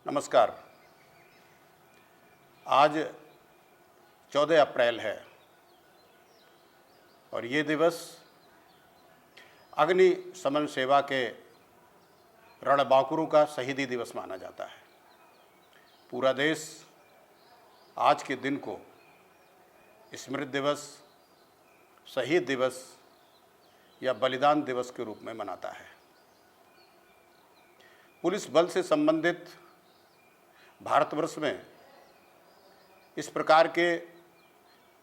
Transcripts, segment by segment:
नमस्कार। आज 14 अप्रैल है और ये दिवस अग्नि शमन सेवा के रणबांकुरों का शहीदी दिवस माना जाता है। पूरा देश आज के दिन को स्मृति दिवस, शहीद दिवस या बलिदान दिवस के रूप में मनाता है। पुलिस बल से संबंधित भारतवर्ष में इस प्रकार के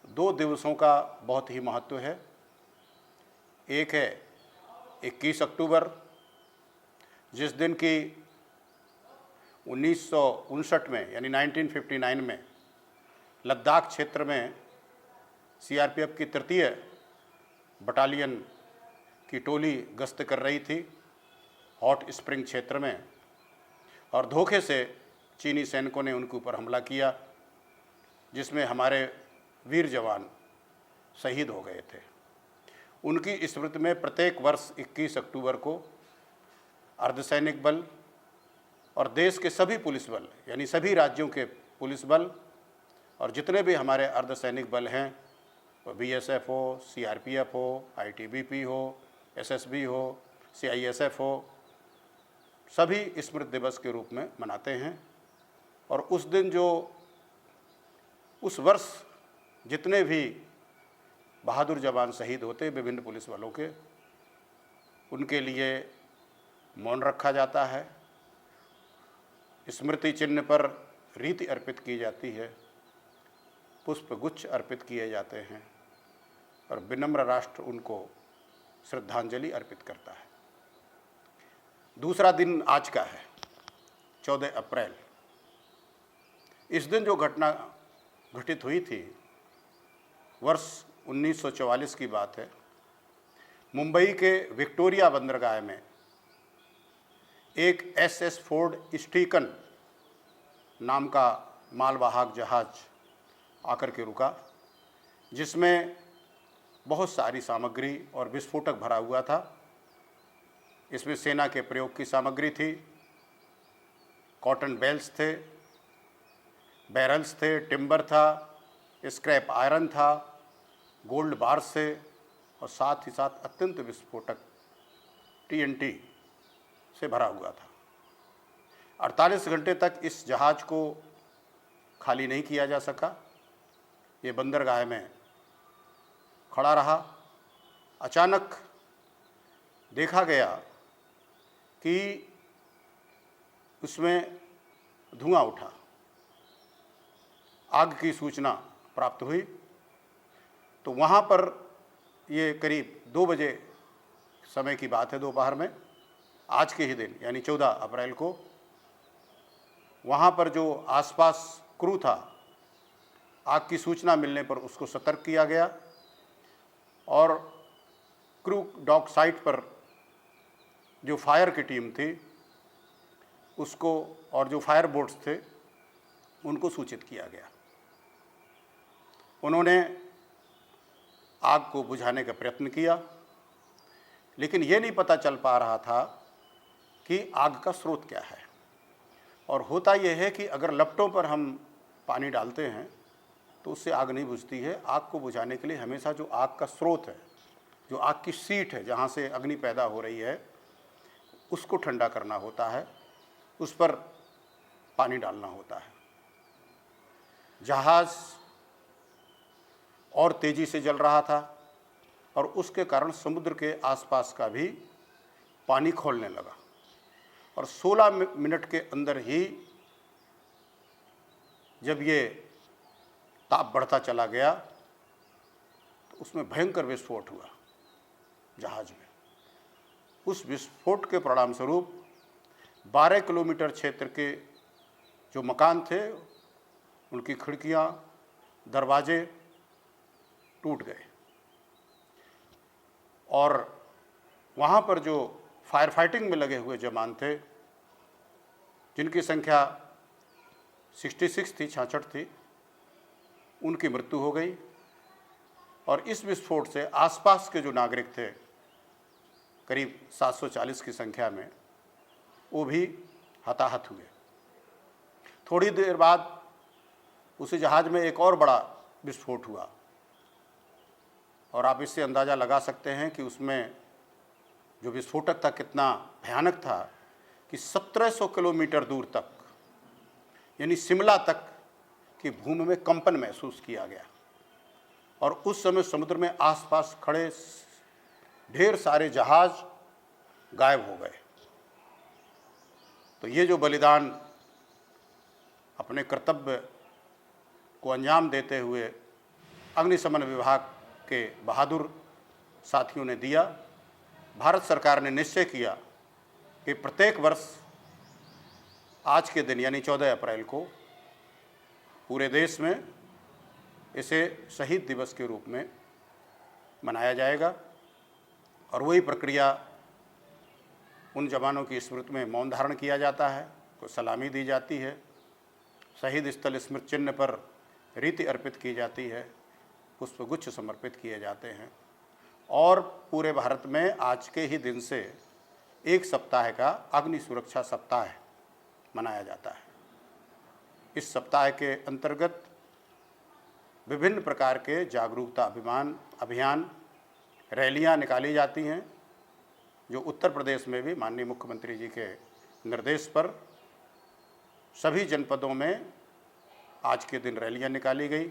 दो दिवसों का बहुत ही महत्व है। एक है 21 अक्टूबर, जिस दिन की 1959 में यानी 1959 में लद्दाख क्षेत्र में सीआरपीएफ की 3य बटालियन की टोली गश्त कर रही थी हॉट स्प्रिंग क्षेत्र में, और धोखे से चीनी सैनिकों ने उनके ऊपर हमला किया, जिसमें हमारे वीर जवान शहीद हो गए थे। उनकी स्मृति में प्रत्येक वर्ष 21 अक्टूबर को अर्धसैनिक बल और देश के सभी पुलिस बल यानी सभी राज्यों के पुलिस बल और जितने भी हमारे अर्धसैनिक बल हैं, वो बीएसएफ हो, सीआरपीएफ हो, आईटीबीपी हो, एसएसबी हो, सीआईएसएफ हो, सभी स्मृति दिवस के रूप में मनाते हैं। और उस दिन उस वर्ष जितने भी बहादुर जवान शहीद होते विभिन्न पुलिस बलों के, उनके लिए मौन रखा जाता है, स्मृति चिन्ह पर रीति अर्पित की जाती है, पुष्पगुच्छ अर्पित किए जाते हैं और विनम्र राष्ट्र उनको श्रद्धांजलि अर्पित करता है। दूसरा दिन आज का है 14 अप्रैल। इस दिन जो घटना घटित हुई थी वर्ष 1944 की बात है। मुंबई के विक्टोरिया बंदरगाह में एक एसएस फोर्ड स्टीकन नाम का मालवाहक जहाज आकर के रुका, जिसमें बहुत सारी सामग्री और विस्फोटक भरा हुआ था। इसमें सेना के प्रयोग की सामग्री थी, कॉटन बेल्स थे, बैरल्स थे, टिम्बर था, स्क्रैप आयरन था, गोल्ड बार्स थे और साथ ही साथ अत्यंत विस्फोटक टीएनटी से भरा हुआ था। 48 घंटे तक इस जहाज़ को खाली नहीं किया जा सका। ये बंदरगाह में खड़ा रहा। अचानक देखा गया कि उसमें धुआं उठा, आग की सूचना प्राप्त हुई। तो वहाँ पर ये करीब 2 बजे समय की बात है, दोपहर में, आज के ही दिन यानी 14 अप्रैल को, वहाँ पर जो आसपास क्रू था, आग की सूचना मिलने पर उसको सतर्क किया गया और क्रू डॉक साइट पर जो फायर की टीम थी उसको और जो फायर बोट्स थे उनको सूचित किया गया। उन्होंने आग को बुझाने का प्रयत्न किया, लेकिन ये नहीं पता चल पा रहा था कि आग का स्रोत क्या है। और होता यह है कि अगर लपटों पर हम पानी डालते हैं तो उससे आग नहीं बुझती है। आग को बुझाने के लिए हमेशा जो आग का स्रोत है, जो आग की सीट है जहाँ से अग्नि पैदा हो रही है, उसको ठंडा करना होता है, उस पर पानी डालना होता है। जहाज़ और तेज़ी से जल रहा था और उसके कारण समुद्र के आसपास का भी पानी खौलने लगा और 16 मिनट के अंदर ही जब ये ताप बढ़ता चला गया तो उसमें भयंकर विस्फोट हुआ जहाज़ में। उस विस्फोट के परिणाम स्वरूप 12 किलोमीटर क्षेत्र के जो मकान थे, उनकी खिड़कियां, दरवाजे टूट गए और वहाँ पर जो फायर फाइटिंग में लगे हुए जवान थे, जिनकी संख्या 66 थी, 66 थी, उनकी मृत्यु हो गई। और इस विस्फोट से आसपास के जो नागरिक थे, करीब 740 की संख्या में, वो भी हताहत हुए। थोड़ी देर बाद उसी जहाज़ में एक और बड़ा विस्फोट हुआ और आप इससे अंदाज़ा लगा सकते हैं कि उसमें जो विस्फोटक था कितना भयानक था कि 1700 किलोमीटर दूर तक, यानी शिमला तक की भूमि में कंपन महसूस किया गया। और उस समय समुद्र में आसपास खड़े ढेर सारे जहाज़ गायब हो गए। तो ये जो बलिदान अपने कर्तव्य को अंजाम देते हुए अग्निशमन विभाग के बहादुर साथियों ने दिया, भारत सरकार ने निश्चय किया कि प्रत्येक वर्ष आज के दिन यानी 14 अप्रैल को पूरे देश में इसे शहीद दिवस के रूप में मनाया जाएगा। और वही प्रक्रिया उन जवानों की स्मृति में मौन धारण किया जाता है, को सलामी दी जाती है, शहीद स्थल स्मृति चिन्ह पर रीति अर्पित की जाती है, पुष्पगुच्छ समर्पित किए जाते हैं। और पूरे भारत में आज के ही दिन से एक सप्ताह का अग्नि सुरक्षा सप्ताह मनाया जाता है। इस सप्ताह के अंतर्गत विभिन्न प्रकार के जागरूकता अभियान रैलियां निकाली जाती हैं, जो उत्तर प्रदेश में भी माननीय मुख्यमंत्री जी के निर्देश पर सभी जनपदों में आज के दिन रैलियां निकाली गई।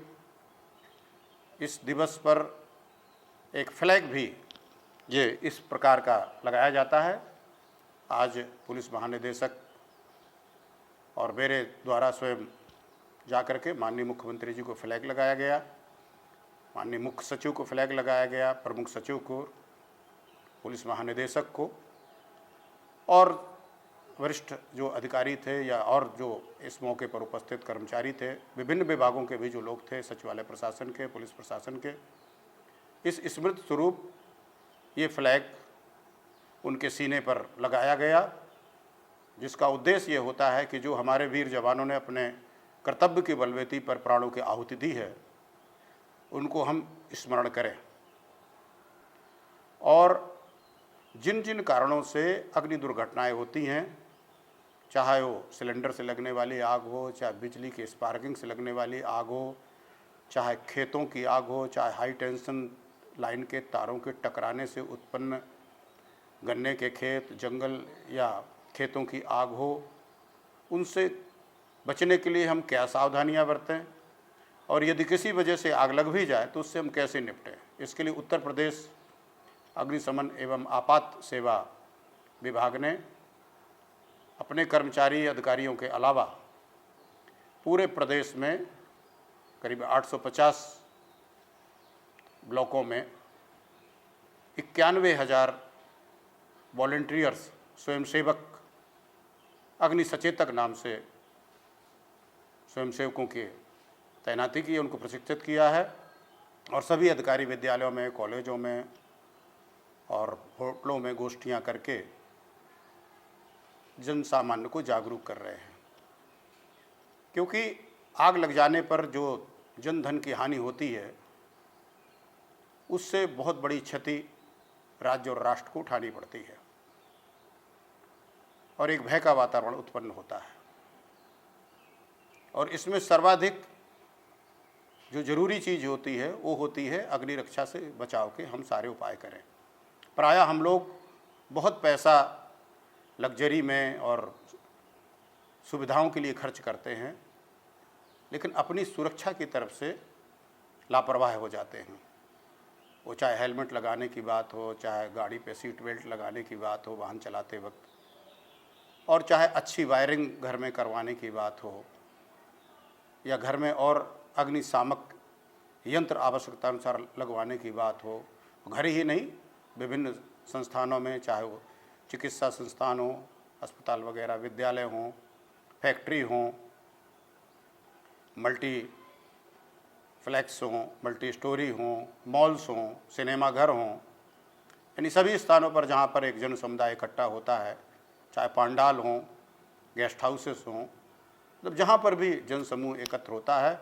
इस दिवस पर एक फ्लैग भी ये इस प्रकार का लगाया जाता है। आज पुलिस महानिदेशक और मेरे द्वारा स्वयं जाकर के माननीय मुख्यमंत्री जी को फ्लैग लगाया गया, माननीय मुख्य सचिव को फ्लैग लगाया गया, प्रमुख सचिव को, पुलिस महानिदेशक को और वरिष्ठ जो अधिकारी थे या और जो इस मौके पर उपस्थित कर्मचारी थे, विभिन्न विभागों के भी जो लोग थे, सचिवालय प्रशासन के, पुलिस प्रशासन के, इस स्मृति स्वरूप ये फ्लैग उनके सीने पर लगाया गया, जिसका उद्देश्य ये होता है कि जो हमारे वीर जवानों ने अपने कर्तव्य की बलवेती पर प्राणों की आहुति दी है, उनको हम स्मरण करें। और जिन जिन कारणों से अग्नि दुर्घटनाएं होती हैं, चाहे वो सिलेंडर से लगने वाली आग हो, चाहे बिजली के स्पार्किंग से लगने वाली आग हो, चाहे खेतों की आग हो, चाहे हाई टेंशन लाइन के तारों के टकराने से उत्पन्न गन्ने के खेत, जंगल या खेतों की आग हो, उनसे बचने के लिए हम क्या सावधानियां बरतें और यदि किसी वजह से आग लग भी जाए तो उससे हम कैसे निपटें। इसके लिए उत्तर प्रदेश अग्निशमन एवं आपात सेवा विभाग ने अपने कर्मचारी अधिकारियों के अलावा पूरे प्रदेश में करीब 850 ब्लॉकों में 91,000 वॉलंटियर्स, स्वयंसेवक, अग्नि सचेतक नाम से स्वयंसेवकों की तैनाती की, उनको प्रशिक्षित किया है और सभी अधिकारी विद्यालयों में, कॉलेजों में और होटलों में गोष्ठियां करके जन सामान्य को जागरूक कर रहे हैं। क्योंकि आग लग जाने पर जो जन धन की हानि होती है, उससे बहुत बड़ी क्षति राज्य और राष्ट्र को उठानी पड़ती है और एक भय का वातावरण उत्पन्न होता है। और इसमें सर्वाधिक जो जरूरी चीज़ होती है वो होती है अग्नि रक्षा से बचाव के हम सारे उपाय करें। प्रायः हम लोग बहुत पैसा लग्जरी में और सुविधाओं के लिए खर्च करते हैं, लेकिन अपनी सुरक्षा की तरफ से लापरवाह हो जाते हैं। वो चाहे हेलमेट लगाने की बात हो, चाहे गाड़ी पे सीट बेल्ट लगाने की बात हो वाहन चलाते वक्त, और चाहे अच्छी वायरिंग घर में करवाने की बात हो या घर में और अग्निशामक यंत्र आवश्यकता अनुसार लगवाने की बात हो। घर ही नहीं, विभिन्न संस्थानों में, चाहे वो चिकित्सा संस्थान हो, अस्पताल वगैरह, विद्यालय हों, फैक्ट्री हों, मल्टी फ्लैक्स हों, मल्टी स्टोरी हों, मॉल्स हों, सिनेमा घर हों, यानी सभी स्थानों पर जहाँ पर एक जन समुदाय इकट्ठा होता है, चाहे पांडाल हों, गेस्ट हाउसेस हों, मतलब जहाँ पर भी जन समूह एकत्र होता है,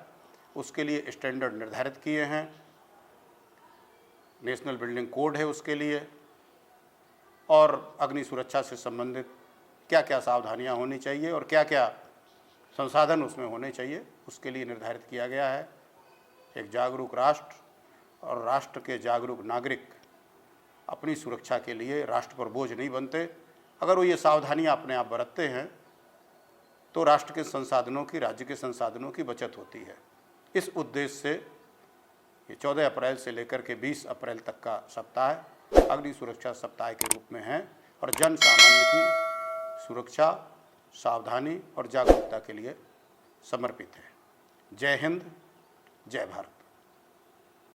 उसके लिए स्टैंडर्ड निर्धारित किए हैं। नेशनल बिल्डिंग कोड है उसके लिए, और अग्नि सुरक्षा से संबंधित क्या क्या सावधानियां होनी चाहिए और क्या क्या संसाधन उसमें होने चाहिए, उसके लिए निर्धारित किया गया है। एक जागरूक राष्ट्र और राष्ट्र के जागरूक नागरिक अपनी सुरक्षा के लिए राष्ट्र पर बोझ नहीं बनते। अगर वो ये सावधानियां अपने आप बरतते हैं तो राष्ट्र के संसाधनों की, राज्य के संसाधनों की बचत होती है। इस उद्देश्य से ये 14 अप्रैल से लेकर के 20 अप्रैल तक का सप्ताह अग्नि सुरक्षा सप्ताह के रूप में है और जन सामान्य की सुरक्षा, सावधानी और जागरूकता के लिए समर्पित है। जय हिंद, जय भारत।